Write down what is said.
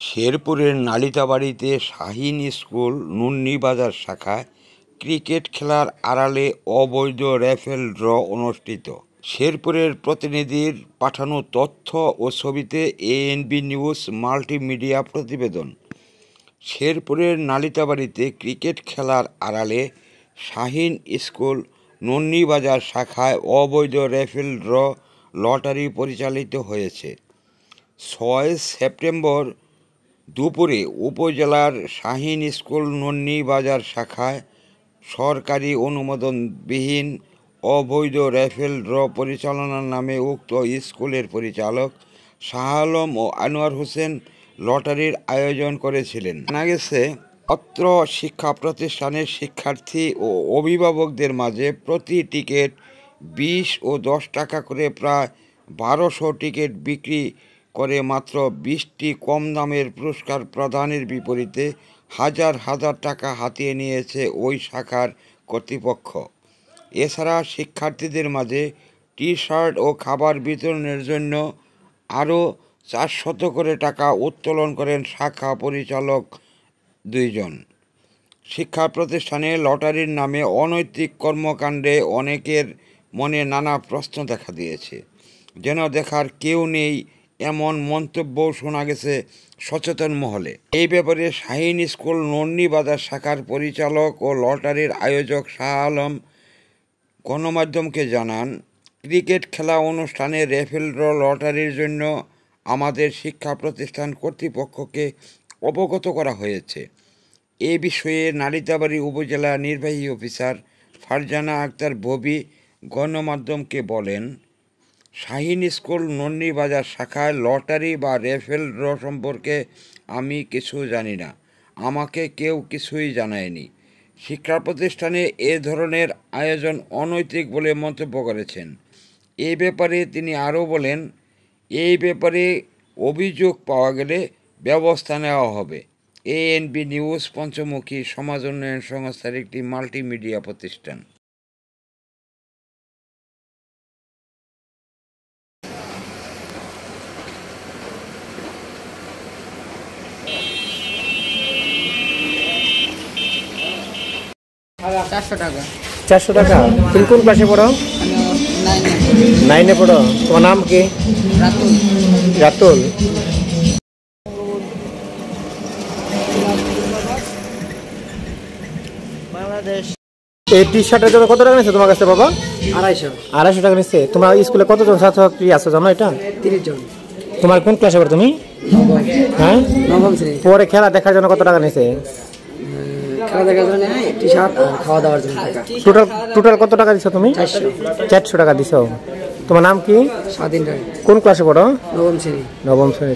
শেরপুরের নালিতাবাড়ীতে শাহীন স্কুল নুন্নিবাজার শাখায় ক্রিকেট খেলার আড়ালে অবৈধ র্যাফেল ড্র অনুষ্ঠিত। শেরপুরের প্রতিনিধির পাঠানো তথ্য ও ছবিতে এএনবি নিউজ মাল্টিমিডিয়া প্রতিবেদন। শেরপুরের নালিতাবাড়ীতে ক্রিকেট খেলার আড়ালে শাহীন স্কুল নুন্নিবাজার শাখায় অবৈধ র্যাফেল ড্র লটারি পরিচালিত হয়েছে। 6 সেপ্টেম্বর দুপুরে উপজেলার শাহীন স্কুল নুন্নিবাজার শাখায় সরকারি অনুমোদনবিহীন অবৈধ র্যাফেল ড্র পরিচালনার নামে উক্ত স্কুলের পরিচালক শাহ আলম ও আনোয়ার হোসেন লটারির আয়োজন করেছিলেন। জানা গেছে, অত্র শিক্ষা প্রতিষ্ঠানের শিক্ষার্থী ও অভিভাবকদের মাঝে প্রতি টিকিট 20 ও 10 টাকা করে প্রায় 1200 টিকিট বিক্রি করে মাত্র 20টি কম দামের পুরস্কার প্রদানের বিপরীতে হাজার হাজার টাকা হাতিয়ে নিয়েছে ওই শাখার কর্তৃপক্ষ। এছাড়া শিক্ষার্থীদের মাঝে টি-শার্ট ও খাবার বিতরণের জন্য আরও 400 করে টাকা উত্তোলন করেন শাখা পরিচালক 2 জন। শিক্ষা প্রতিষ্ঠানে লটারির নামে অনৈতিক কর্মকাণ্ডে অনেকের মনে নানা প্রশ্ন দেখা দিয়েছে। যেন দেখার কেউ নেই এমন মন্তব্য শোনা গেছে সচেতন মহলে। এই ব্যাপারে শাহীন স্কুল নুন্নিবাজার শাখার পরিচালক ও লটারির আয়োজক শাহ আলম গণমাধ্যমকে জানান, ক্রিকেট খেলা অনুষ্ঠানে র্যাফেল ড্র লটারির জন্য আমাদের শিক্ষা প্রতিষ্ঠান কর্তৃপক্ষকে অবগত করা হয়েছে। এ বিষয়ে নালিতাবাড়ী উপজেলা নির্বাহী অফিসার ফারজানা আক্তার ববি গণমাধ্যমকে বলেন, শাহীন স্কুল নুন্নিবাজার শাখায় লটারি বা র্যাফেল ড্র সম্পর্কে আমি কিছু জানি না, আমাকে কেউ কিছুই জানায়নি। শিক্ষা প্রতিষ্ঠানে এ ধরনের আয়োজন অনৈতিক বলে মন্তব্য করেছেন। এ ব্যাপারে তিনি আরও বলেন, এই ব্যাপারে অভিযোগ পাওয়া গেলে ব্যবস্থা নেওয়া হবে। এএনবি নিউজ পঞ্চমুখী সমাজ উন্নয়ন সংস্থার একটি মাল্টিমিডিয়া প্রতিষ্ঠান। চারশো টাকা। তুমি কোন ক্লাসে পড়ো? 9-এ পড়ো। তোমার নাম কি? রাতুল। বাংলাদেশ। এই টি-শার্টের জন্য কত টাকা নিচ্ছে তোমার কাছে বাবা? 250 টাকা নিচ্ছে। তোমার স্কুলে কতজন ছাত্রছাত্রী আছে জানো এটা? 30 জন। তোমার কোন ক্লাসে পড়ো তুমি? হ্যাঁ, নবম শ্রেণী। পরে খেলা দেখার জন্য কত টাকা নিচ্ছে? খেলা দেখার জন্য টি-শার্ট আর খাওয়া দাওয়ার জন্য টাকা। টোটাল কত টাকা দিছো তুমি? 400 টাকা দিছো। তোমার নাম কি? স্বাধীন রায়। কোন ক্লাসে পড়ো? নবম শ্রেণী।